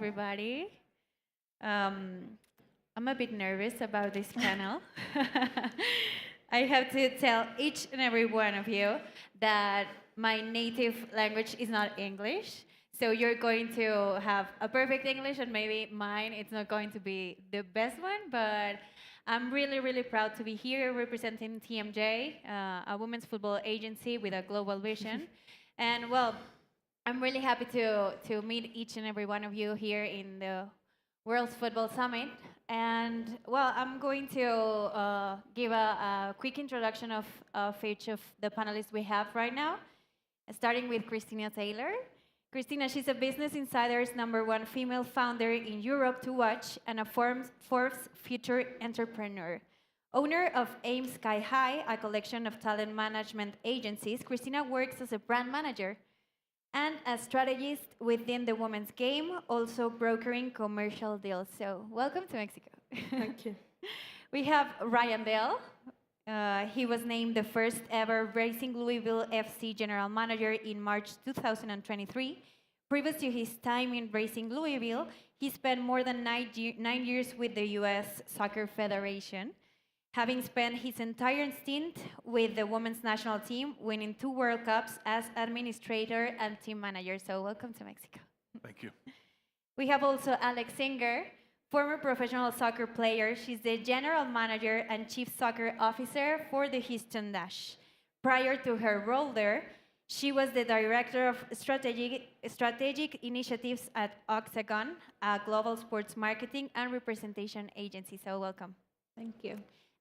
everybody. I'm a bit nervous about this panel. I have to tell each and every one of you that my native language is not English. So you're going to have a perfect English, and maybe mine, it's not going to be the best one, but I'm really, really proud to be here representing TMJ, a women's football agency with a global vision. And well, I'm really happy to meet each and every one of you here in the World Football Summit. And well, I'm going to give a quick introduction of each of the panelists we have right now, starting with Christina Taylor. Christina, she's a Business Insider's #1 female founder in Europe to watch and a Forbes Future Entrepreneur. Owner of Aim Sky High, a collection of talent management agencies, Christina works as a brand manager and a strategist within the women's game, also brokering commercial deals. So, welcome to Mexico. Thank you. We have Ryan Dell. He was named the first ever Racing Louisville FC general manager in March 2023. Previous to his time in Racing Louisville, he spent more than 9 years with the US Soccer Federation, having spent his entire stint with the women's national team, winning 2 World Cups as administrator and team manager. So welcome to Mexico. Thank you. We have also Alex Singer, former professional soccer player. She's the general manager and chief soccer officer for the Houston Dash. Prior to her role there, she was the director of strategic initiatives at Octagon, a global sports marketing and representation agency. So welcome. Thank you.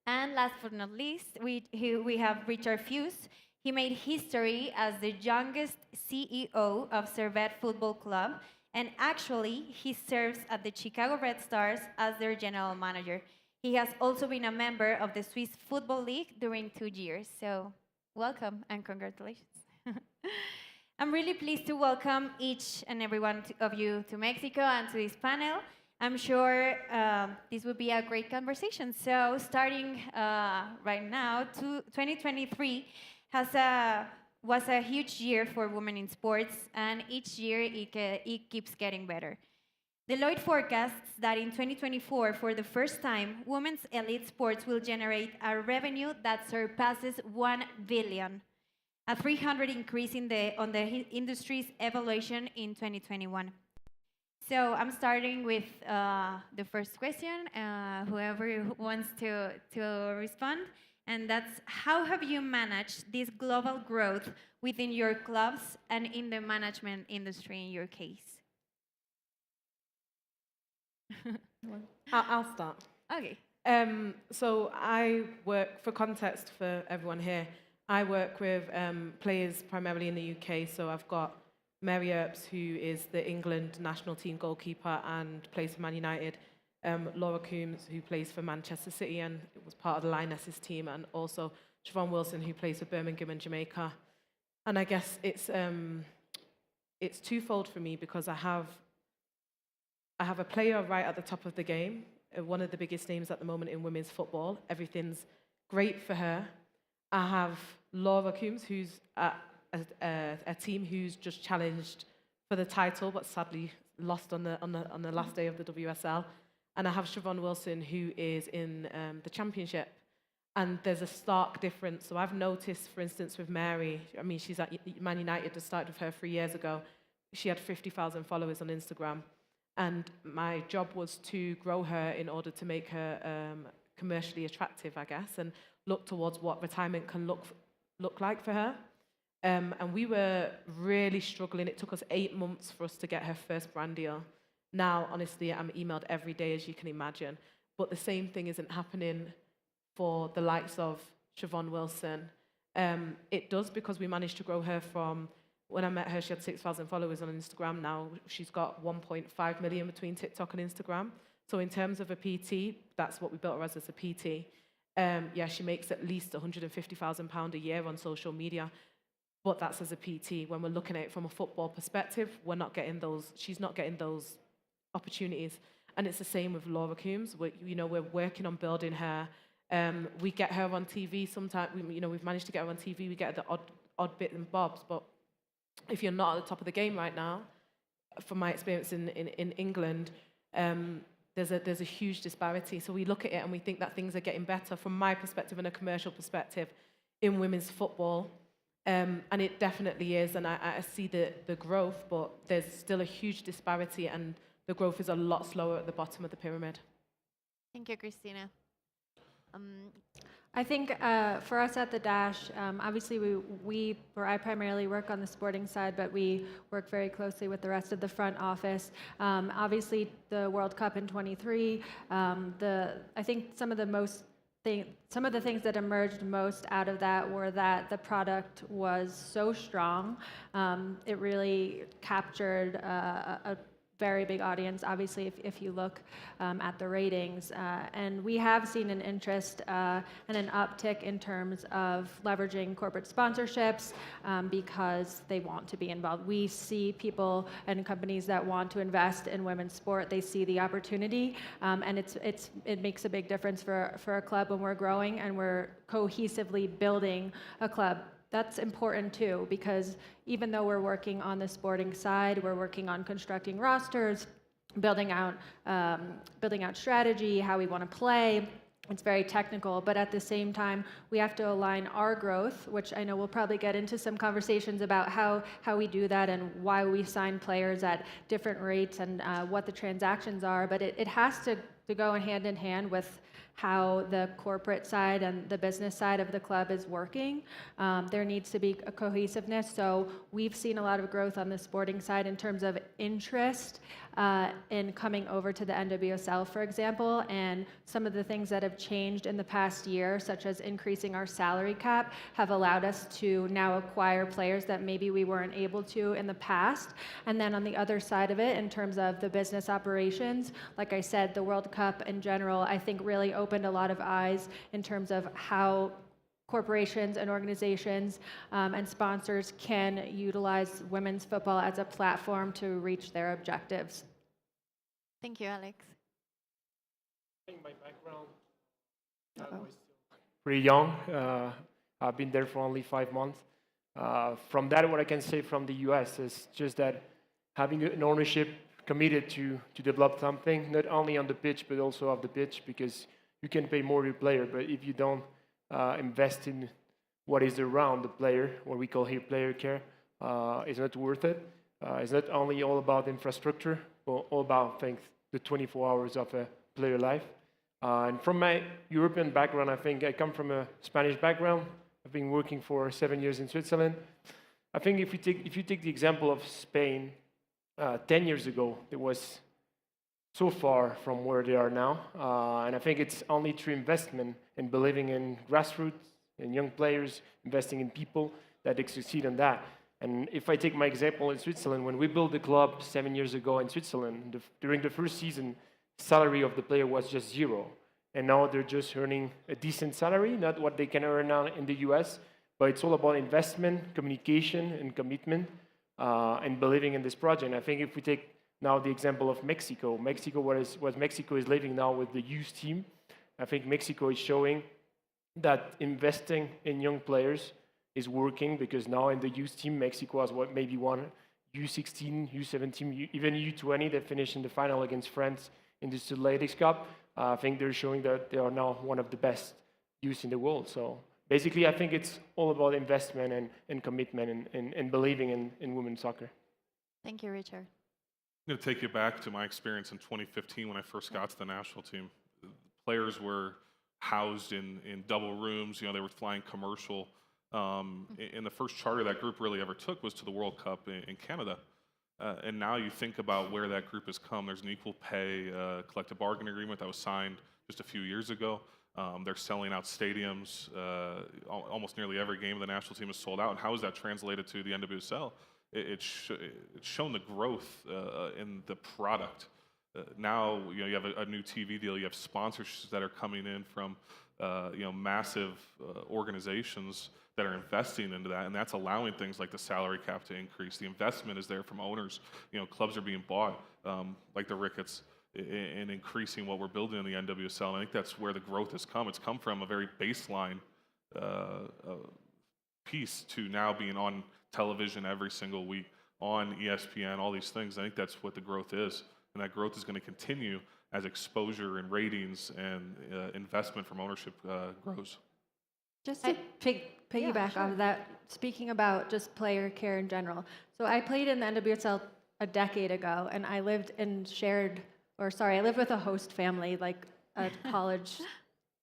And last but not least, we have Richard Feuz. He made history as the youngest CEO of Servette Football Club, and actually, he serves at the Chicago Red Stars as their general manager. He has also been a member of the Swiss Football League during 2 years. So, welcome and congratulations. I'm really pleased to welcome each and every one of you to Mexico and to this panel. I'm sure this will be a great conversation. So starting right now, 2023 was a huge year for women in sports, and each year it keeps getting better. Deloitte forecasts that in 2024, for the first time, women's elite sports will generate a revenue that surpasses 1 billion, a 300 increase on the industry's evaluation in 2021. So I'm starting with the first question, whoever wants to respond, and that's how have you managed this global growth within your clubs and in the management industry in your case? I'll start. Okay. So I work, for context for everyone here, I work with players primarily in the UK, so I've got Mary Earps, who is the England national team goalkeeper and plays for Man United. Laura Coombs, who plays for Manchester City and was part of the Lionesses team, and also Siobhan Wilson, who plays for Birmingham and Jamaica. And I guess it's twofold for me because I have a player right at the top of the game, one of the biggest names at the moment in women's football. Everything's great for her. I have Laura Coombs, who's a team who's just challenged for the title, but sadly lost on the last day of the WSL. And I have Siobhan Wilson, who is in the championship. And there's a stark difference. So I've noticed, for instance, with Mary, I mean, she's at Man United, I started with her 3 years ago. She had 50,000 followers on Instagram. And my job was to grow her in order to make her commercially attractive, I guess, and look towards what retirement can look like for her. And we were really struggling. It took us 8 months for us to get her first brand deal. Now, honestly, I'm emailed every day, as you can imagine. But the same thing isn't happening for the likes of Siobhan Wilson. It does, because we managed to grow her from, when I met her, she had 6,000 followers on Instagram. Now she's got 1.5 million between TikTok and Instagram. So in terms of a PT, that's what we built her as a PT. Yeah, she makes at least £150,000 a year on social media. But that's as a PT. When we're looking at it from a football perspective, we're not getting those. She's not getting those opportunities. And it's the same with Laura Coombs. We're working on building her. We get her on TV sometimes. We've managed to get her on TV. We get the odd bit and bobs. But if you're not at the top of the game right now, from my experience in England, there's a huge disparity. So we look at it and we think that things are getting better from my perspective and a commercial perspective in women's football. And it definitely is, and I see the growth, but there's still a huge disparity, and the growth is a lot slower at the bottom of the pyramid. Thank you, Christina. I think for us at the Dash, obviously I primarily work on the sporting side, but we work very closely with the rest of the front office. Obviously, the World Cup in '23, I think some of the things that emerged most out of that were that the product was so strong. It really captured a very big audience, obviously, if you look at the ratings. And we have seen an interest and an uptick in terms of leveraging corporate sponsorships because they want to be involved. We see people and companies that want to invest in women's sport. They see the opportunity, and it makes a big difference for a club when we're growing and we're cohesively building a club. That's important too, because even though we're working on the sporting side, we're working on constructing rosters, building out strategy, how we want to play. It's very technical, but at the same time, we have to align our growth, which I know we'll probably get into some conversations about how we do that and why we sign players at different rates and what the transactions are. But it has to go hand in hand with how the corporate side and the business side of the club is working. There needs to be a cohesiveness. So we've seen a lot of growth on the sporting side in terms of interest in coming over to the NWSL, for example. And some of the things that have changed in the past year, such as increasing our salary cap, have allowed us to now acquire players that maybe we weren't able to in the past. And then on the other side of it, in terms of the business operations, like I said, the World Cup in general, I think really opened a lot of eyes in terms of how corporations and organizations and sponsors can utilize women's football as a platform to reach their objectives. Thank you, Alex. I think my background, I was pretty young. I've been there for only 5 months. From that, what I can say from the US is just that having an ownership committed to develop something, not only on the pitch, but also off the pitch, because you can pay more to the player, but if you don't invest in what is around the player, what we call here player care, it's not worth it. It's not only all about infrastructure, but all about things, the 24 hours of a player life. And from my European background, I think I come from a Spanish background. I've been working for 7 years in Switzerland. I think if you take the example of Spain, 10 years ago, it was so far from where they are now. And I think it's only through investment and believing in grassroots, in young players, investing in people, that they succeed in that. And if I take my example in Switzerland, when we built the club 7 years ago in Switzerland, during the first season, salary of the player was just zero. And now they're just earning a decent salary, not what they can earn now in the US, but it's all about investment, communication, and commitment, and believing in this project. And I think if we take now the example of Mexico, what Mexico is living now with the youth team, I think Mexico is showing that investing in young players is working, because now in the youth team, Mexico has maybe one U16, U17, even U20 that finished in the final against France in the Athletics Cup. I think they're showing that they are now one of the best youths in the world. So basically, I think it's all about investment and commitment and believing in women's soccer. Thank you, Richard. I'm going to take you back to my experience in 2015 when I first got to the national team. Players were housed in double rooms. You know, they were flying commercial. And the first charter that group really ever took was to the World Cup in Canada. And now you think about where that group has come. There's an equal pay collective bargaining agreement that was signed just a few years ago. They're selling out stadiums. Almost nearly every game of the national team is sold out. And how is that translated to the NWSL? It's shown the growth in the product. Now you have a new TV deal. You have sponsorships that are coming in from massive organizations that are investing into that, and that's allowing things like the salary cap to increase. The investment is there from owners. You know, clubs are being bought, like the Ricketts, and increasing what we're building in the NWSL. And I think that's where the growth has come. It's come from a very baseline piece to now being on television every single week on ESPN, all these things. I think that's what the growth is, and that growth is going to continue as exposure and ratings and investment from ownership grows. Just to piggyback off of that, speaking about just player care in general. So I played in the NWSL a decade ago, and I lived I lived with a host family, like a college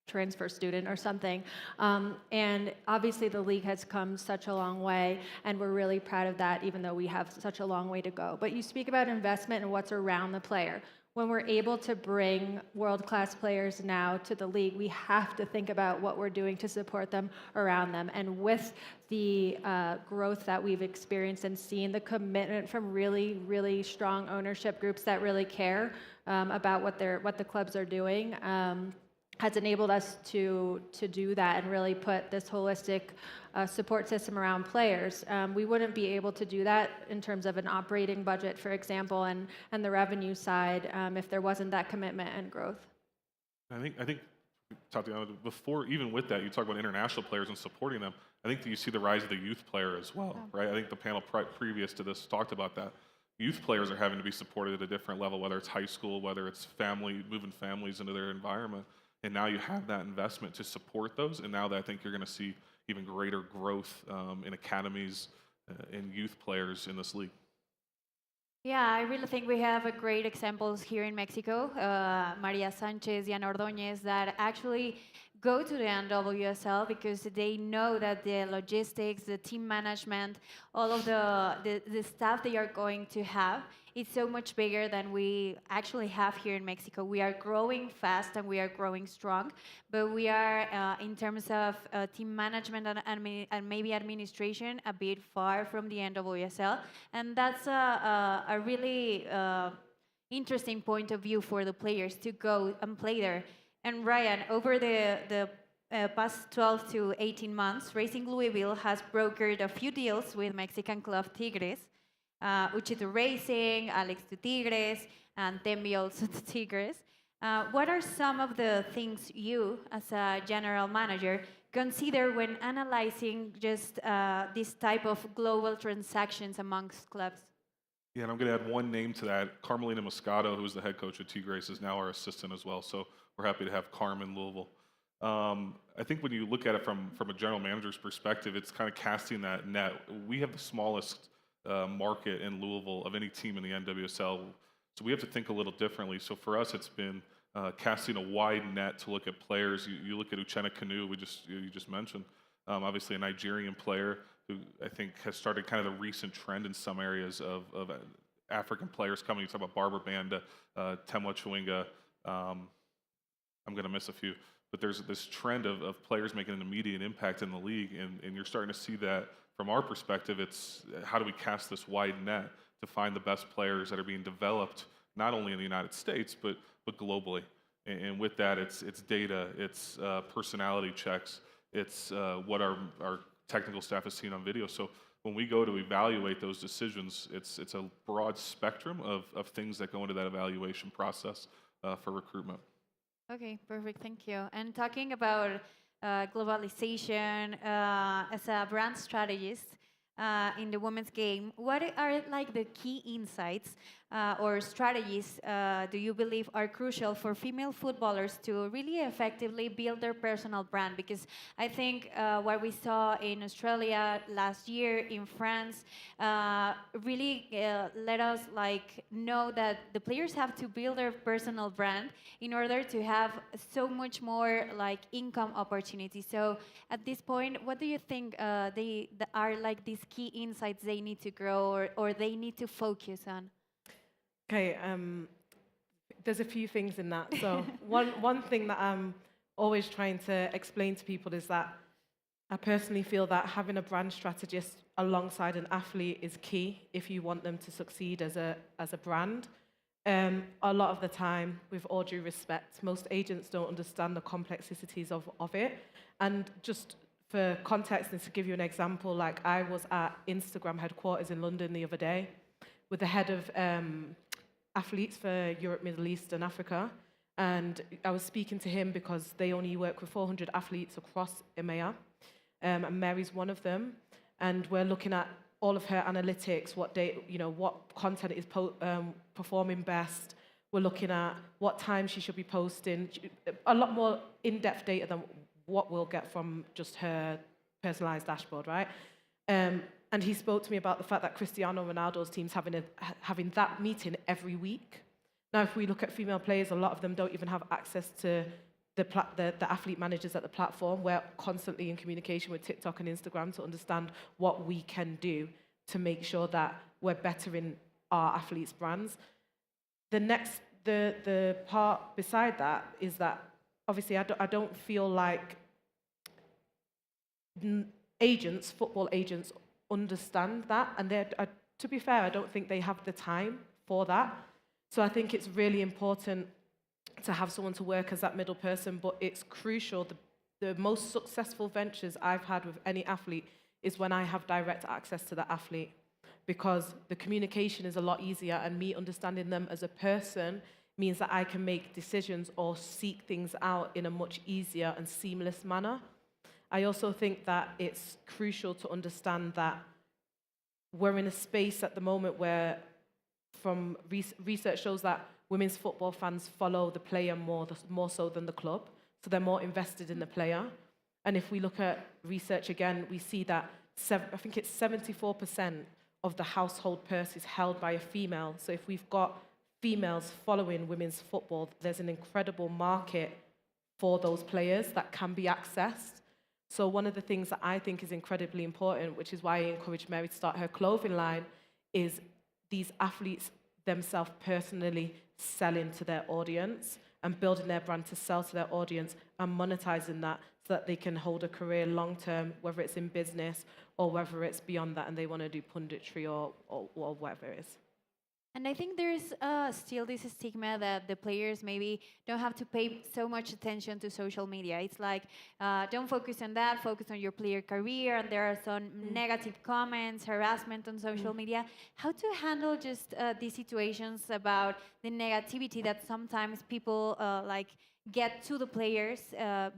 transfer student or something. And obviously the league has come such a long way, and we're really proud of that, even though we have such a long way to go. But you speak about investment and what's around the player. When we're able to bring world-class players now to the league, we have to think about what we're doing to support them around them. And with the growth that we've experienced and seen, the commitment from really, really strong ownership groups that really care about what the clubs are doing, has enabled us to do that and really put this holistic support system around players. We wouldn't be able to do that in terms of an operating budget, for example, and the revenue side if there wasn't that commitment and growth. I think, Tatiana, before even with that, you talk about international players and supporting them. I think that you see the rise of the youth player as well, right? I think the panel previous to this talked about that. Youth players are having to be supported at a different level, whether it's high school, whether it's moving families into their environment. And now you have that investment to support those. And now that I think you're going to see even greater growth in academies and youth players in this league. Yeah, I really think we have a great examples here in Mexico. Maria Sanchez, Jan Ordóñez, that actually go to the NWSL because they know that the logistics, the team management, all of the stuff they are going to have, it's so much bigger than we actually have here in Mexico. We are growing fast and we are growing strong, but we are, in terms of team management and maybe administration, a bit far from the NWSL. And that's a really interesting point of view for the players to go and play there. And Ryan, over the past 12 to 18 months, Racing Louisville has brokered a few deals with Mexican club Tigres, Uchito Racing, Alex to Tigres, and Tembi also to Tigres. What are some of the things you, as a general manager, consider when analyzing just this type of global transactions amongst clubs? Yeah, and I'm going to add one name to that. Carmelina Moscato, who's the head coach at Tigres, is now our assistant as well. So we're happy to have Carm in Louisville. I think when you look at it from a general manager's perspective, it's kind of casting that net. We have the smallest market in Louisville of any team in the NWSL, so we have to think a little differently. So for us, it's been casting a wide net to look at players. You look at Uchenna Kanu, you just mentioned, obviously a Nigerian player who I think has started kind of the recent trend in some areas of African players coming. You talk about Barbara Banda, Temwa Chewinga. I'm going to miss a few, but there's this trend of players making an immediate impact in the league, and you're starting to see that. From our perspective, it's how do we cast this wide net to find the best players that are being developed not only in the United States but globally. And with that, it's data, it's personality checks, it's what our technical staff has seen on video. So when we go to evaluate those decisions, it's a broad spectrum of things that go into that evaluation process for recruitment. Okay, perfect. Thank you. And talking about globalization as a brand strategist in the women's game, what are like the key insights or strategies do you believe are crucial for female footballers to really effectively build their personal brand? Because I think what we saw in Australia last year, in France, really let us like know that the players have to build their personal brand in order to have so much more like income opportunities. So at this point, what do you think they are like these key insights they need to grow or they need to focus on? Okay, there's a few things in that. So one thing that I'm always trying to explain to people is that I personally feel that having a brand strategist alongside an athlete is key if you want them to succeed as a brand. A lot of the time, with all due respect, most agents don't understand the complexities of it. And just for context, and to give you an example, like I was at Instagram headquarters in London the other day with the head of athletes for Europe, Middle East, and Africa. And I was speaking to him because they only work with 400 athletes across EMEA. And Mary's one of them. And we're looking at all of her analytics, what content is performing best. We're looking at what time she should be posting. A lot more in-depth data than what we'll get from just her personalized dashboard, right? And he spoke to me about the fact that Cristiano Ronaldo's team's having that meeting every week. Now, if we look at female players, a lot of them don't even have access to the athlete managers at the platform. We're constantly in communication with TikTok and Instagram to understand what we can do to make sure that we're bettering our athletes' brands. The part beside that is that obviously I don't feel like football agents understand that, and to be fair, I don't think they have the time for that. So I think it's really important to have someone to work as that middle person, but it's crucial. The most successful ventures I've had with any athlete is when I have direct access to the athlete, because the communication is a lot easier, and me understanding them as a person means that I can make decisions or seek things out in a much easier and seamless manner. I also think that it's crucial to understand that we're in a space at the moment where, from research shows that women's football fans follow the player more so than the club, so they're more invested in the player. And if we look at research again, we see that I think it's 74% of the household purse is held by a female. So if we've got females following women's football, there's an incredible market for those players that can be accessed. So one of the things that I think is incredibly important, which is why I encouraged Mary to start her clothing line, is these athletes themselves personally selling to their audience and building their brand to sell to their audience and monetizing that so that they can hold a career long term, whether it's in business or whether it's beyond that and they want to do punditry or whatever it is. And I think there's still this stigma that the players maybe don't have to pay so much attention to social media. It's like, don't focus on that, focus on your player career, and there are some negative comments, harassment on social media. How to handle just these situations about the negativity that sometimes people get to the players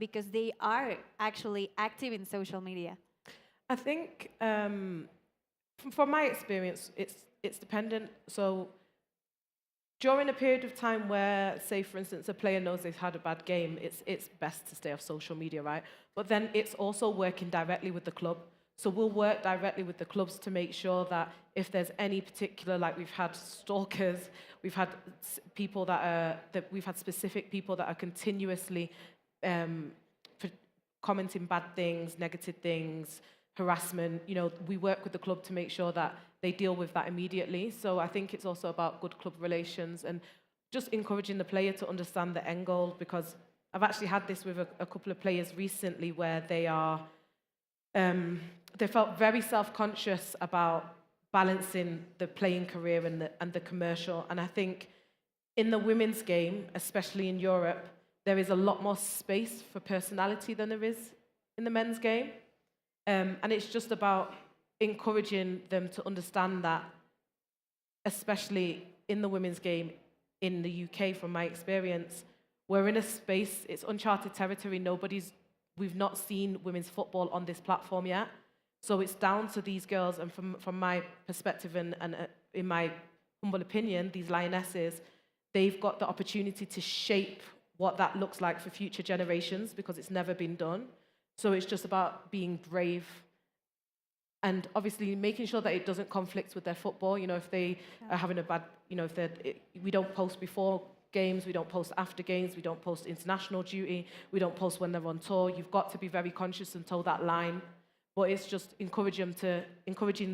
because they are actually active in social media? I think, from my experience, it's dependent. So during a period of time where, say, for instance, a player knows they've had a bad game, it's best to stay off social media, right? But then it's also working directly with the club. So we'll work directly with the clubs to make sure that if there's any particular, like we've had stalkers, we've had people we've had specific people that are continuously commenting bad things, negative things, harassment. We work with the club to make sure that they deal with that immediately. So I think it's also about good club relations and just encouraging the player to understand the end goal, because I've actually had this with a couple of players recently where they felt very self-conscious about balancing the playing career and the commercial. And I think in the women's game, especially in Europe, there is a lot more space for personality than there is in the men's game. And it's just about encouraging them to understand that, especially in the women's game in the UK, from my experience, we're in a space, it's uncharted territory. We've not seen women's football on this platform yet. So it's down to these girls, and from my perspective and in my humble opinion, these lionesses, they've got the opportunity to shape what that looks like for future generations, because it's never been done. So it's just about being brave and obviously making sure that it doesn't conflict with their football. If they are having a bad, we don't post before games, we don't post after games, we don't post international duty, we don't post when they're on tour. You've got to be very conscious and toe that line. But it's just encouraging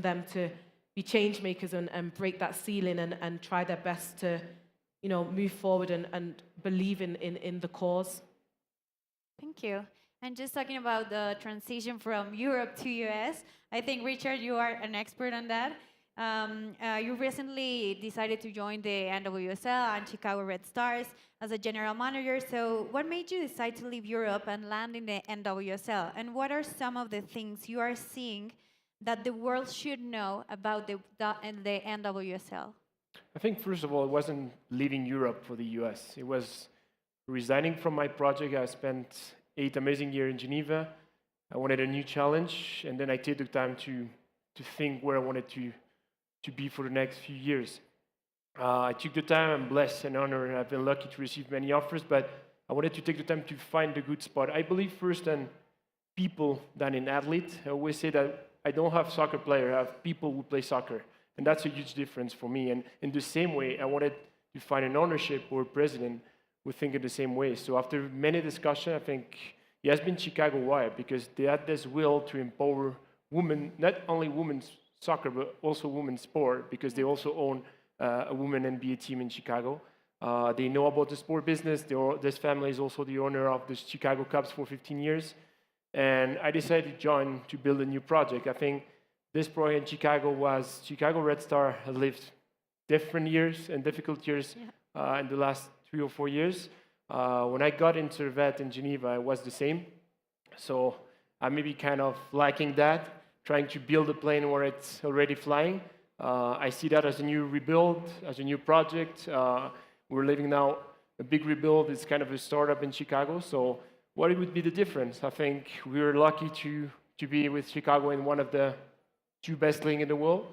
them to be change makers and break that ceiling and try their best to, move forward and believe in the cause. Thank you. And just talking about the transition from Europe to US, I think, Richard, you are an expert on that. You recently decided to join the NWSL and Chicago Red Stars as a general manager. So what made you decide to leave Europe and land in the NWSL? And what are some of the things you are seeing that the world should know about the NWSL? I think, first of all, it wasn't leaving Europe for the US. It was resigning from my project. I spent 8 amazing years in Geneva. I wanted a new challenge, and then I took the time to think where I wanted to be for the next few years. I took the time. I'm blessed and honored. I've been lucky to receive many offers, but I wanted to take the time to find a good spot. I believe first in people than in athletes. I always say that I don't have soccer players. I have people who play soccer, and that's a huge difference for me. And in the same way, I wanted to find an ownership or president who think in the same way. So after many discussions, I think it has been Chicago. Why? Because they had this will to empower women, not only women's soccer, but also women's sport, because they also own a women NBA team in Chicago. They know about the sport business. This family is also the owner of the Chicago Cubs for 15 years. And I decided to join to build a new project. I think this project in Chicago was Chicago Red Star has lived different years and difficult years in the last 3 or 4 years. When I got into Servette in Geneva, it was the same. So I may be kind of lacking that, trying to build a plane where it's already flying. I see that as a new rebuild, as a new project. We're living now a big rebuild. It's kind of a startup in Chicago. So what would be the difference? I think we're lucky to be with Chicago in one of the 2 best leagues in the world,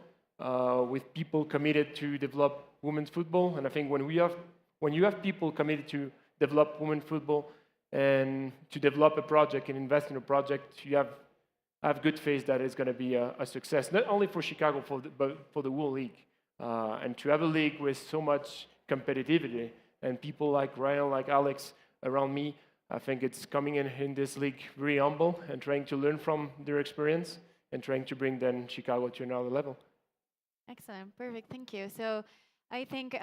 with people committed to develop women's football. And I think when you have people committed to develop women's football and to develop a project and invest in a project, you have good faith that it's going to be a success, not only for Chicago, but for the whole league. And to have a league with so much competitivity and people like Ryan, like Alex around me, I think it's coming in this league very humble and trying to learn from their experience and trying to bring then Chicago to another level. Excellent. Perfect. Thank you. So I think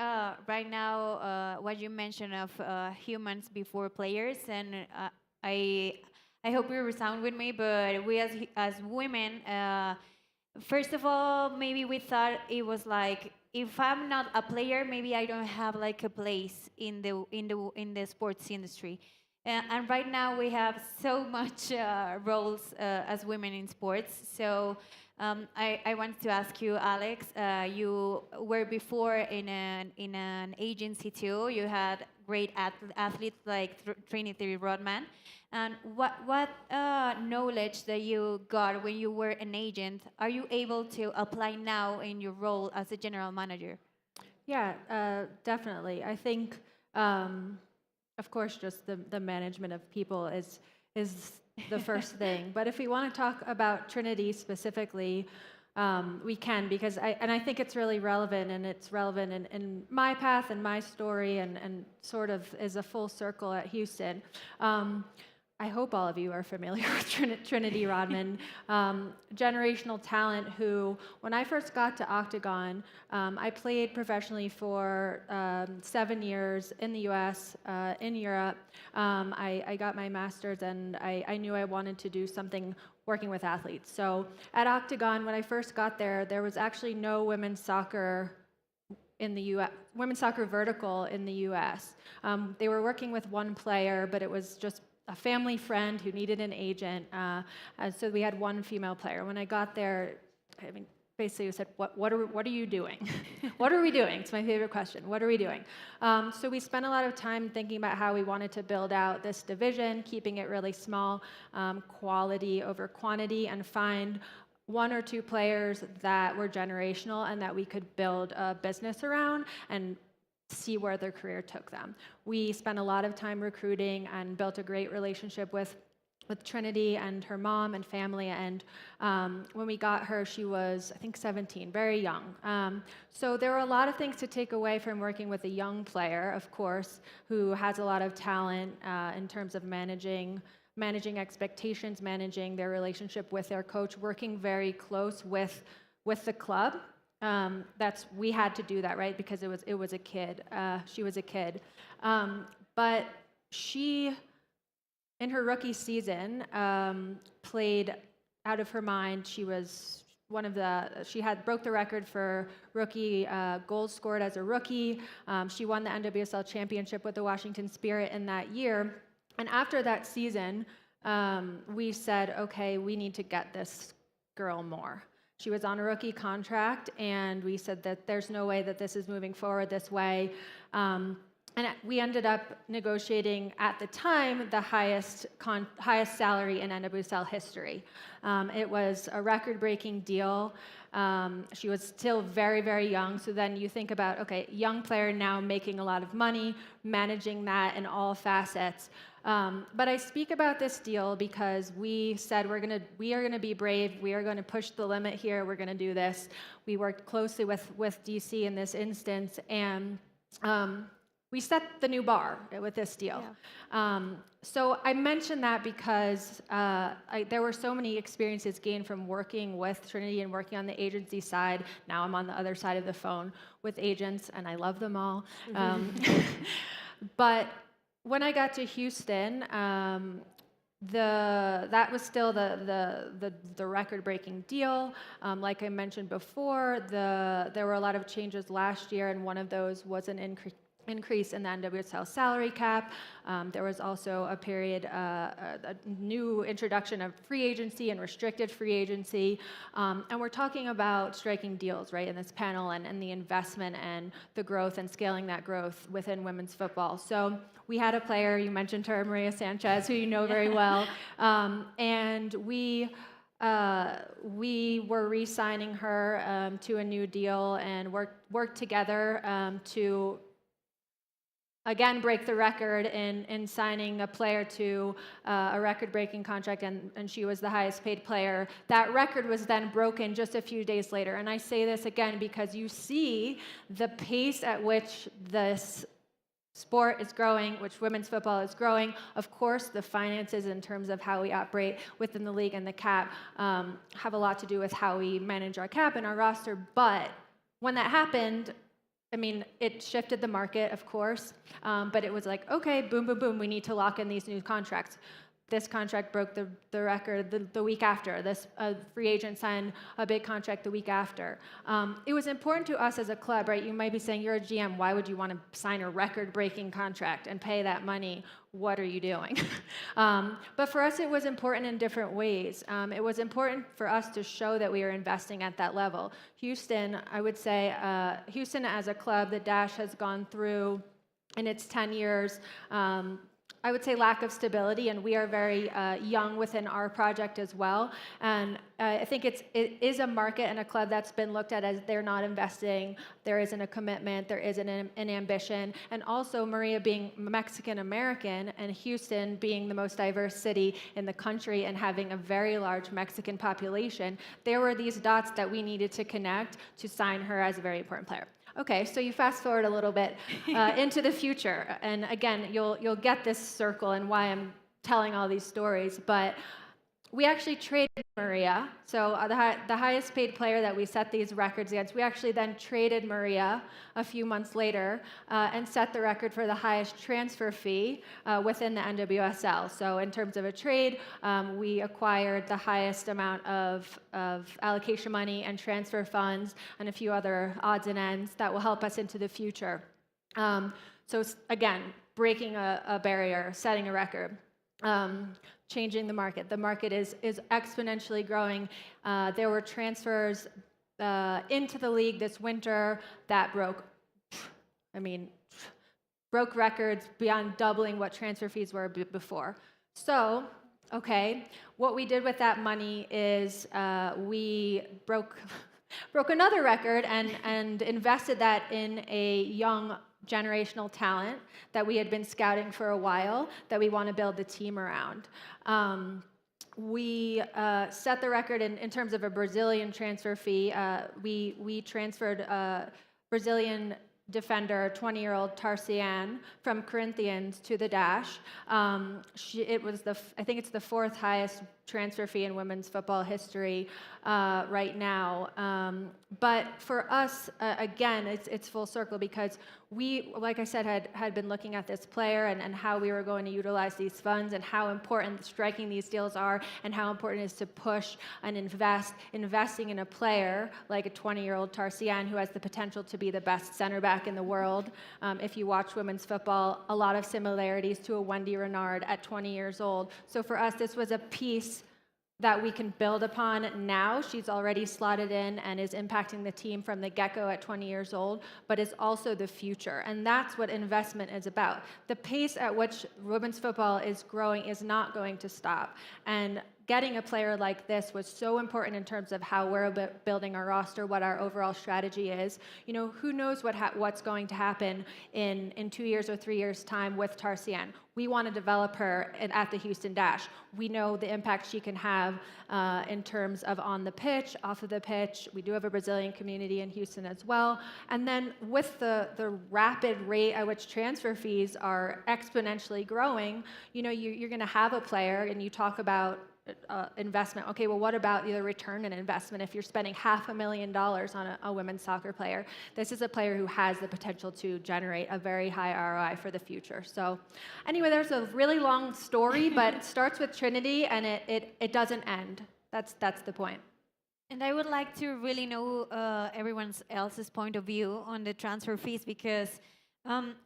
right now what you mentioned of humans before players, and I hope you resound with me, but we as women, first of all, maybe we thought it was like, if I'm not a player, maybe I don't have like a place in the sports industry. And right now we have so much roles as women in sports. So I wanted to ask you, Alex, you were before in an agency too. You had great athletes like Trinity Rodman. And what knowledge that you got when you were an agent are you able to apply now in your role as a general manager? Yeah, definitely. I think, of course, just the management of people is the first thing. But if we want to talk about Trinity specifically, we can, because I think it's really relevant, and it's relevant in my path and my story, and sort of is a full circle at Houston. I hope all of you are familiar with Trinity Rodman, generational talent who, when I first got to Octagon, I played professionally for 7 years in the US, in Europe. I got my master's, and I knew I wanted to do something working with athletes. So at Octagon, when I first got there was actually no women's soccer in the U.S., women's soccer vertical in the U.S. They were working with one player, but it was just a family friend who needed an agent. So we had one female player. When I got there, I mean, basically we said, what are you doing? What are we doing? It's my favorite question. What are we doing? So we spent a lot of time thinking about how we wanted to build out this division, keeping it really small, quality over quantity, and find 1 or 2 players that were generational and that we could build a business around and see where their career took them. We spent a lot of time recruiting and built a great relationship with Trinity and her mom and family. And when we got her, she was, I think, 17, very young. So there were a lot of things to take away from working with a young player, of course, who has a lot of talent in terms of managing expectations, managing their relationship with their coach, working very close with the club. We had to do that, right? Because it was a kid. She was a kid, but she, in her rookie season, played out of her mind. She was broke the record for rookie goals scored as a rookie. She won the NWSL championship with the Washington Spirit in that year. And after that season, we said, okay, we need to get this girl more. She was on a rookie contract, and we said that there's no way that this is moving forward this way. and we ended up negotiating at the time the highest salary in NWSL history. It was a record-breaking deal. She was still very, very young. So then you think about, okay, young player now making a lot of money, managing that in all facets. But I speak about this deal because we said we are gonna be brave. We are going to push the limit here. We're going to do this. We worked closely with DC in this instance, and we set the new bar with this deal. Yeah. So I mention that because there were so many experiences gained from working with Trinity and working on the agency side. Now I'm on the other side of the phone with agents, and I love them all. But when I got to Houston, that was still the record-breaking deal. Like I mentioned before, there were a lot of changes last year, and one of those was an increase in the NWSL salary cap. There was also a period, a new introduction of free agency and restricted free agency. And we're talking about striking deals, right, in this panel, and the investment and the growth and scaling that growth within women's football. So we had a player, you mentioned her, Maria Sanchez, who you know very well, and we were re-signing her to a new deal and worked together to again break the record in signing a player to a record-breaking contract, and she was the highest paid player. That record was then broken just a few days later. And I say this again because you see the pace at which this sport is growing, which women's football is growing. Of course, the finances in terms of how we operate within the league and the cap have a lot to do with how we manage our cap and our roster. But when that happened, I mean, it shifted the market, of course, but it was like, okay, boom, boom, boom, we need to lock in these new contracts. This contract broke the record the week after. This free agent signed a big contract the week after. It was important to us as a club, right? You might be saying, you're a GM, why would you want to sign a record-breaking contract and pay that money? What are you doing? But for us, it was important in different ways. It was important for us to show that we were investing at that level. Houston, I would say, Houston as a club, the Dash has gone through, in its 10 years, I would say lack of stability, and we are very young within our project as well. And I think it is a market and a club that's been looked at as they're not investing, there isn't a commitment, there isn't an ambition. And also Maria being Mexican-American and Houston being the most diverse city in the country and having a very large Mexican population, there were these dots that we needed to connect to sign her as a very important player. Okay, so you fast forward a little bit into the future, and again, you'll get this circle and why I'm telling all these stories. But we actually traded Maria, so the highest paid player that we set these records against. We actually then traded Maria a few months later and set the record for the highest transfer fee within the NWSL. So in terms of a trade, we acquired the highest amount of allocation money and transfer funds and a few other odds and ends that will help us into the future. So again, breaking a barrier, setting a record. Changing the market. The market is exponentially growing. There were transfers into the league this winter that broke records beyond doubling what transfer fees were before. So, okay, what we did with that money is we broke another record and invested that in a young generational talent that we had been scouting for a while that we want to build the team around. We set the record in terms of a Brazilian transfer fee. We transferred a Brazilian defender, 20-year-old Tarcian, from Corinthians to the Dash. It was I think it's the fourth highest transfer fee in women's football history right now. But for us, again, it's full circle because we, like I said, had been looking at this player and how we were going to utilize these funds and how important striking these deals are and how important it is to push and investing in a player like a 20-year-old Tarcian who has the potential to be the best center back in the world. If you watch women's football, a lot of similarities to a Wendy Renard at 20 years old. So for us, this was a piece that we can build upon now. She's already slotted in and is impacting the team from the get-go at 20 years old, but is also the future. And that's what investment is about. The pace at which women's football is growing is not going to stop. And getting a player like this was so important in terms of how we're building our roster, what our overall strategy is. You know, who knows what's going to happen in 2 years or 3 years' time with Tarsian. We want to develop her at the Houston Dash. We know the impact she can have in terms of on the pitch, off of the pitch. We do have a Brazilian community in Houston as well. And then with the rapid rate at which transfer fees are exponentially growing, you know, you're going to have a player, and you talk about investment. Okay, well, what about the return on investment? If you're spending $500,000 on a women's soccer player, this is a player who has the potential to generate a very high ROI for the future. So anyway, there's a really long story, but it starts with Trinity, and it doesn't end. That's the point. And I would like to really know everyone else's point of view on the transfer fees, because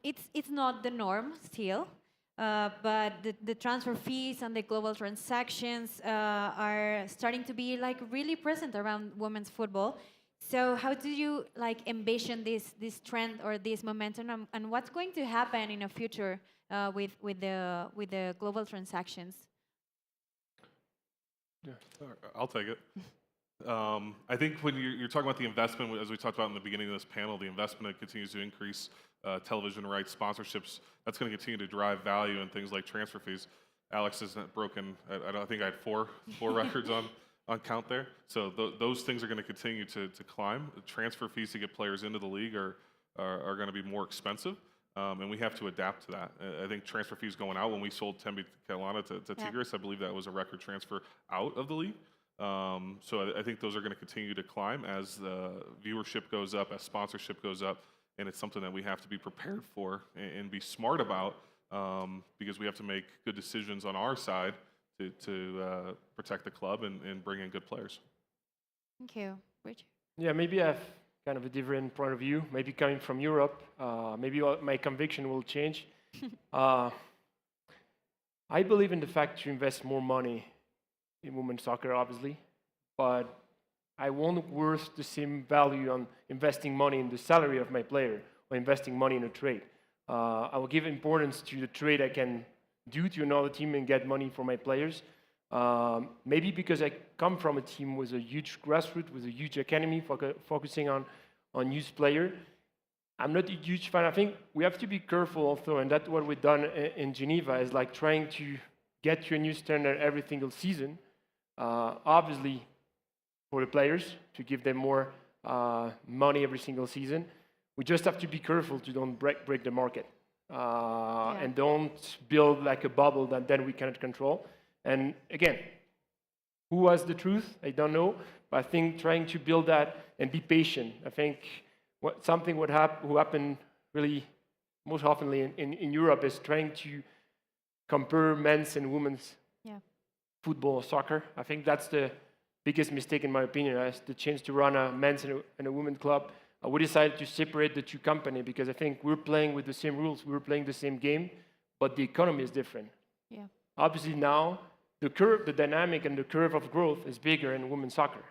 it's not the norm still. But the transfer fees and the global transactions are starting to be like really present around women's football. So how do you like envision this trend or this momentum, and what's going to happen in the future with the global transactions? Yeah, I'll take it. I think when you're talking about the investment, as we talked about in the beginning of this panel, the investment continues to increase, television rights, sponsorships, that's going to continue to drive value in things like transfer fees. Alex isn't broken. I think I had four records on count there. So those things are going to continue to climb. The transfer fees to get players into the league are going to be more expensive, and we have to adapt to that. I think transfer fees going out, when we sold Tembi Kelowna to Tigres, I believe that was a record transfer out of the league. So I think those are going to continue to climb as the viewership goes up, as sponsorship goes up, and it's something that we have to be prepared for and be smart about, because we have to make good decisions on our side to protect the club and bring in good players. Thank you. Rich? Yeah, maybe I have kind of a different point of view. Maybe coming from Europe, maybe my conviction will change. I believe in the fact to invest more money in women's soccer, obviously, but I won't worth the same value on investing money in the salary of my player or investing money in a trade. I will give importance to the trade I can do to another team and get money for my players. Maybe because I come from a team with a huge grassroots, with a huge academy focusing on youth player. I'm not a huge fan. I think we have to be careful also, and that's what we've done in Geneva, is like trying to get to a new standard every single season. Obviously, for the players, to give them more money every single season. We just have to be careful to don't break the market. And don't build like a bubble that then we cannot control. And again, who has the truth? I don't know. But I think trying to build that and be patient. I think something who happened really most often in Europe is trying to compare men's and women's football or soccer. I think that's the biggest mistake in my opinion. I had the chance to run a men's and a women's club. We decided to separate the two companies because I think we're playing with the same rules, we're playing the same game, but the economy is different. Yeah. Obviously now, the curve, the dynamic and the curve of growth is bigger in women's soccer.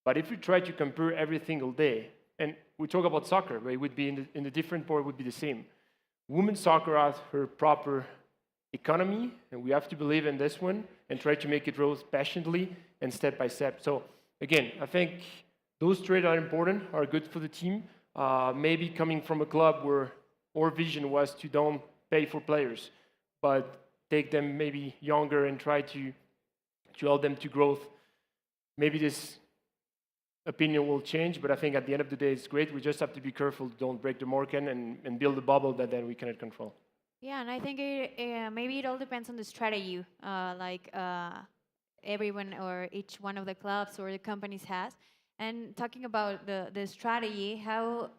But if we try to compare every single day, and we talk about soccer, but it would be in the different part would be the same. Women's soccer has her proper economy, and we have to believe in this one and try to make it grow passionately and step by step. So again, I think those trades are important, are good for the team. Maybe coming from a club where our vision was to don't pay for players, but take them maybe younger and try to help them to growth. Maybe this opinion will change, but I think at the end of the day, it's great. We just have to be careful, don't break the market and build a bubble that then we cannot control. Yeah, and I think maybe it all depends on the strategy, everyone or each one of the clubs or the companies has. And talking about the strategy, how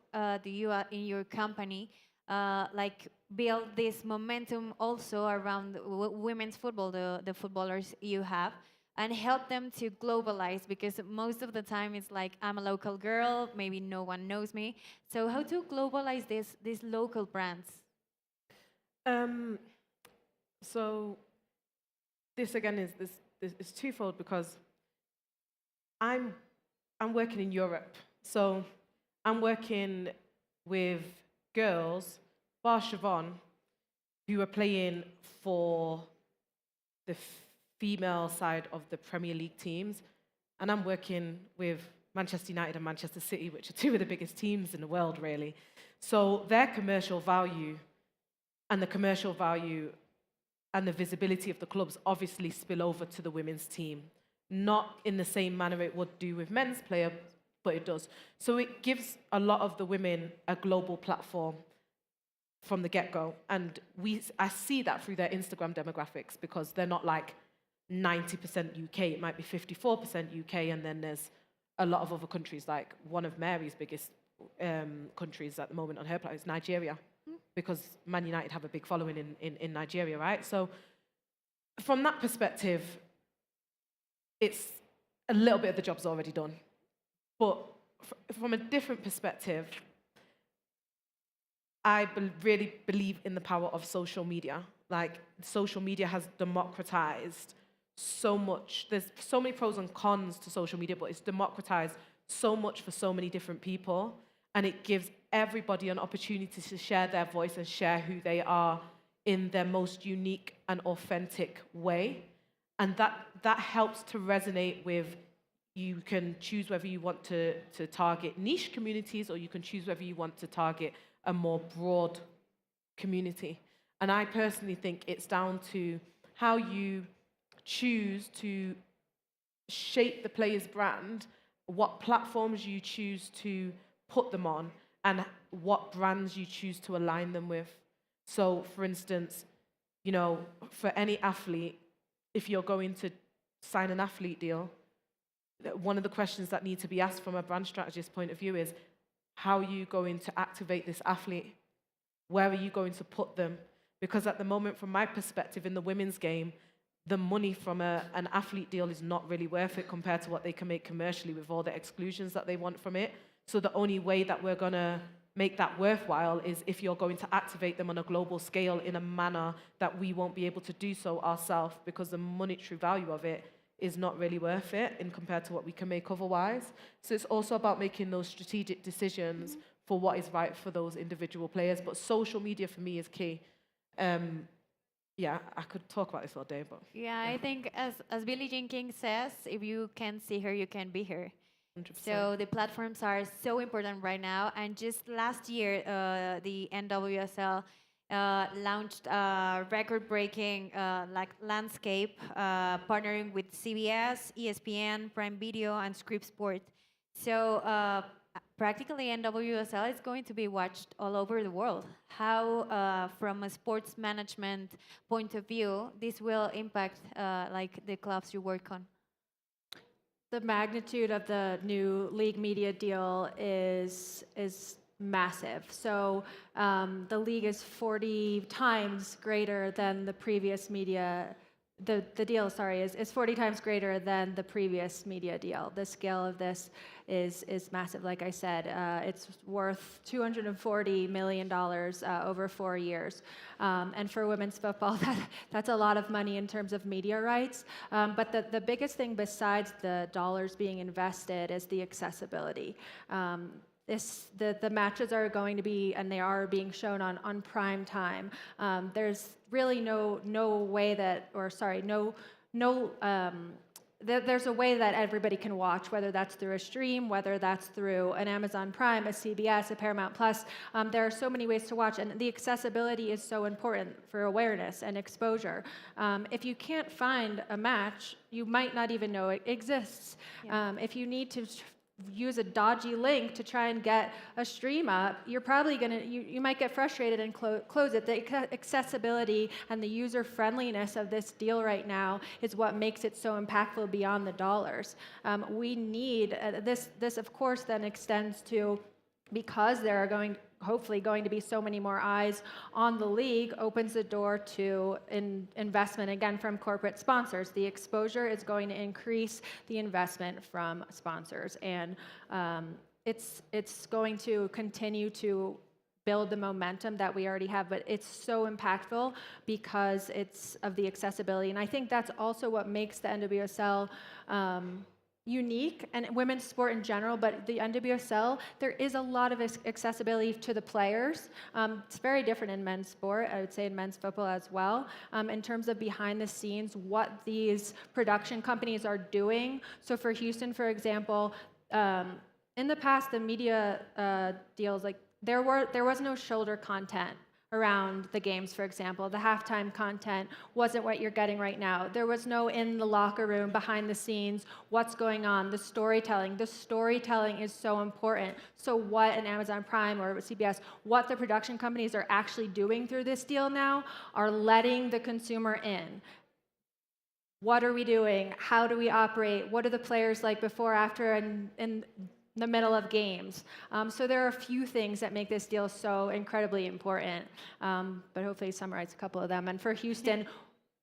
do you in your company like build this momentum also around women's football, the footballers you have, and help them to globalize? Because most of the time it's like, I'm a local girl, maybe no one knows me. So how to globalize these local brands? So this again is this it's twofold because I'm working in Europe, so I'm working with girls, bar Siobhan, who are playing for the female side of the Premier League teams, and I'm working with Manchester United and Manchester City, which are two of the biggest teams in the world, really. So their commercial value and the visibility of the clubs obviously spill over to the women's team. Not in the same manner it would do with men's player, but it does. So it gives a lot of the women a global platform from the get-go. And I see that through their Instagram demographics because they're not like 90% UK. It might be 54% UK, and then there's a lot of other countries, like one of Mary's biggest countries at the moment on her platform is Nigeria, because Man United have a big following in Nigeria, right? So from that perspective, it's a little bit of the job's already done. But from a different perspective, I really believe in the power of social media. Like, social media has democratized so much. There's so many pros and cons to social media, but it's democratized so much for so many different people. And it gives everybody an opportunity to share their voice and share who they are in their most unique and authentic way. And that helps to resonate with, you can choose whether you want to target niche communities or you can choose whether you want to target a more broad community. And I personally think it's down to how you choose to shape the player's brand, what platforms you choose to put them on, and what brands you choose to align them with. So, for instance, you know, for any athlete, if you're going to sign an athlete deal, one of the questions that need to be asked from a brand strategist point of view is, how are you going to activate this athlete? Where are you going to put them? Because at the moment, from my perspective, in the women's game, the money from an athlete deal is not really worth it compared to what they can make commercially with all the exclusions that they want from it. So the only way that we're going to make that worthwhile is if you're going to activate them on a global scale in a manner that we won't be able to do so ourselves, because the monetary value of it is not really worth it in compared to what we can make otherwise. So it's also about making those strategic decisions for what is right for those individual players. But social media for me is key. Yeah, I could talk about this all day, but Yeah, I think as Billie Jean King says, if you can't see her, you can't be her. 100%. So the platforms are so important right now. And just last year, the NWSL launched a record-breaking landscape, partnering with CBS, ESPN, Prime Video, and Scripps Sport. So practically NWSL is going to be watched all over the world. How, from a sports management point of view, this will impact like the clubs you work on? The magnitude of the new league media deal is massive. So the league is 40 times greater than the previous media. The deal, sorry, is 40 times greater than the previous media deal. The scale of this is massive. Like I said, it's worth $240 million over 4 years. And for women's football, that's a lot of money in terms of media rights. But the biggest thing besides the dollars being invested is the accessibility. The matches are going to be, and they are being shown on prime time. There's really no way that, or sorry, there's a way that everybody can watch, whether that's through a stream, whether that's through an Amazon Prime, a CBS, a Paramount Plus. There are so many ways to watch, and the accessibility is so important for awareness and exposure. If you can't find a match, you might not even know it exists. Yeah. If you need to use a dodgy link to try and get a stream up, you're probably you might get frustrated and close it. The accessibility and the user friendliness of this deal right now is what makes it so impactful beyond the dollars. We need this of course then extends to, because there are hopefully going to be so many more eyes on the league, opens the door to investment again from corporate sponsors. The exposure is going to increase the investment from sponsors, and it's going to continue to build the momentum that we already have, but it's so impactful because it's of the accessibility. And I think that's also what makes the NWSL unique, and women's sport in general, but the NWSL, there is a lot of accessibility to the players. It's very different in men's sport, I would say in men's football as well, in terms of behind the scenes, what these production companies are doing. So for Houston, for example, in the past, the media deals, like there was no shoulder content around the games, for example. The halftime content wasn't what you're getting right now. There was no in the locker room, behind the scenes, what's going on, the storytelling. The storytelling is so important. So what an Amazon Prime or CBS, what the production companies are actually doing through this deal now are letting the consumer in. What are we doing? How do we operate? What are the players like before, after, and in the middle of games? So there are a few things that make this deal so incredibly important, but hopefully summarize a couple of them. And for Houston,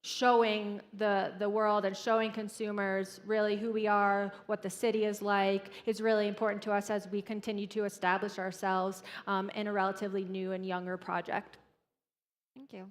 showing the world and showing consumers really who we are, what the city is like, is really important to us as we continue to establish ourselves in a relatively new and younger project. Thank you.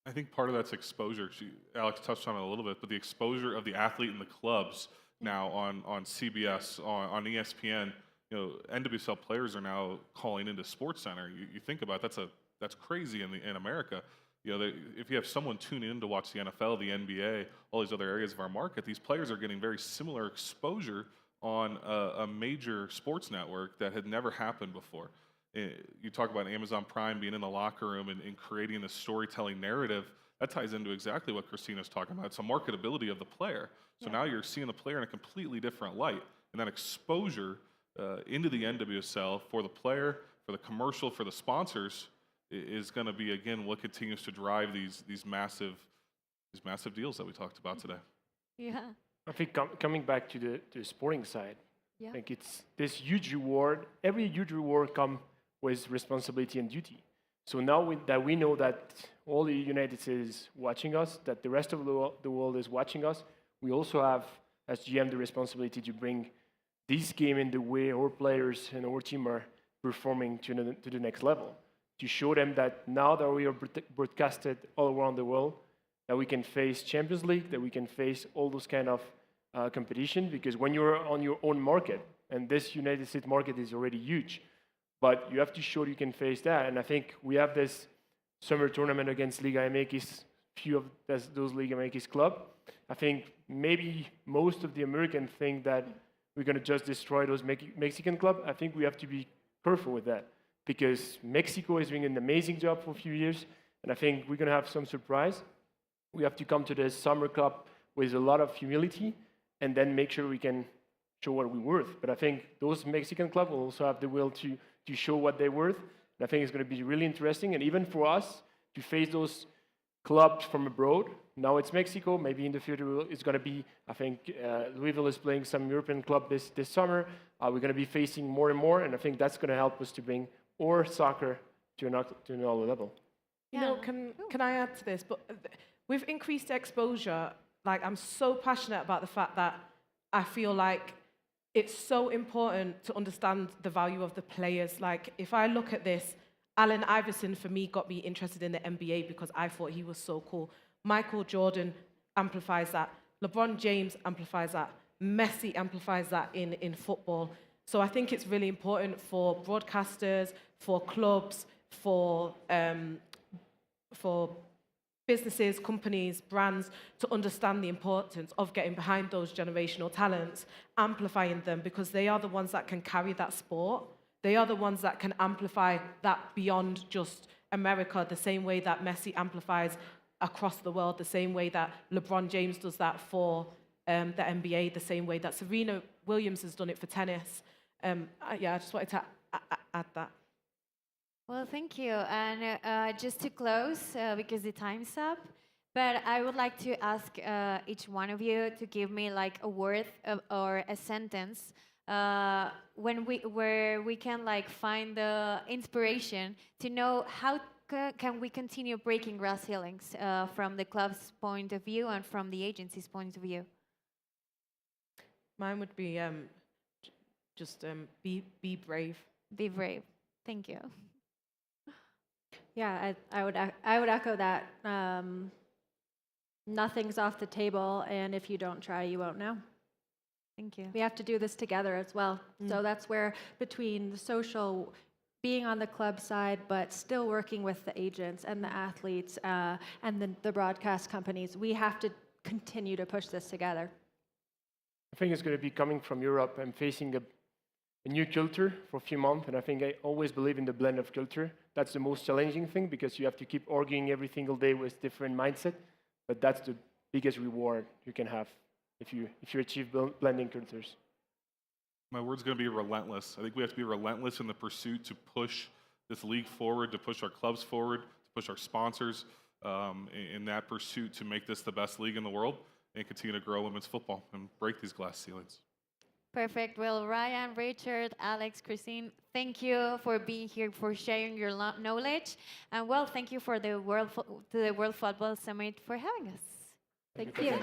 I think part of that's exposure. Alex touched on it a little bit, but the exposure of the athlete and the clubs now on CBS, on ESPN, NWSL players are now calling into SportsCenter. You think about it, that's crazy in America. If you have someone tune in to watch the NFL, the NBA, all these other areas of our market, these players are getting very similar exposure on a major sports network that had never happened before. You talk about Amazon Prime being in the locker room and creating this storytelling narrative. That ties into exactly what Christina's talking about. It's a marketability of the player. So now you're seeing the player in a completely different light. And that exposure into the NWSL for the player, for the commercial, for the sponsors is going to be, again, what continues to drive these massive deals that we talked about today. Yeah. I think coming back to the sporting side, Yeah. I think it's this huge reward. Every huge reward comes with responsibility and duty. So now that we know that all the United States is watching us, that the rest of the world is watching us, we also have, as GM, the responsibility to bring this game in the way our players and our team are performing to the next level. To show them that now that we are broadcasted all around the world, that we can face Champions League, that we can face all those kind of competition, because when you're on your own market, and this United States market is already huge, but you have to show you can face that. And I think we have this summer tournament against Liga MX, few of those Liga MX club. I think maybe most of the Americans think that we're going to just destroy those Mexican club. I think we have to be careful with that, because Mexico is doing an amazing job for a few years, and I think we're going to have some surprise. We have to come to the summer cup with a lot of humility, and then make sure we can show what we're worth. But I think those Mexican clubs will also have the will to show what they're worth. And I think it's going to be really interesting. And even for us to face those clubs from abroad, now it's Mexico, maybe in the future it's going to be, I think Louisville is playing some European club this summer. We're going to be facing more and more, and I think that's going to help us to bring our soccer to another level. Can I add to this? But with increased exposure, like, I'm so passionate about the fact that I feel like it's so important to understand the value of the players. Like, if I look at this, Allen Iverson, for me, got me interested in the NBA because I thought he was so cool. Michael Jordan amplifies that. LeBron James amplifies that. Messi amplifies that in football. So I think it's really important for broadcasters, for clubs, for businesses, companies, brands to understand the importance of getting behind those generational talents, amplifying them, because they are the ones that can carry that sport. They are the ones that can amplify that beyond just America, the same way that Messi amplifies across the world, the same way that LeBron James does that for the NBA, the same way that Serena Williams has done it for tennis. I just wanted to add that. Well, thank you. And just to close, because the time's up, but I would like to ask each one of you to give me like a word or a sentence where we can like find the inspiration to know how can we continue breaking glass ceilings from the club's point of view and from the agency's point of view. Mine would be just be brave. Be brave. Thank you. Yeah, I would echo that. Nothing's off the table, and if you don't try, you won't know. Thank you. We have to do this together as well. So that's where between the social, being on the club side, but still working with the agents and the athletes and the broadcast companies, we have to continue to push this together. I think it's going to be coming from Europe and facing a new culture for a few months, and I think I always believe in the blend of culture. That's the most challenging thing because you have to keep arguing every single day with different mindset, but that's the biggest reward you can have if you achieve blending cultures. My word's going to be relentless. I think we have to be relentless in the pursuit to push this league forward, to push our clubs forward, to push our sponsors in that pursuit to make this the best league in the world and continue to grow women's football and break these glass ceilings. Perfect. Well, Ryan, Richard, Alex, Christine, thank you for being here, for sharing your knowledge, and well, thank you for the World Football Summit for having us. Thank you.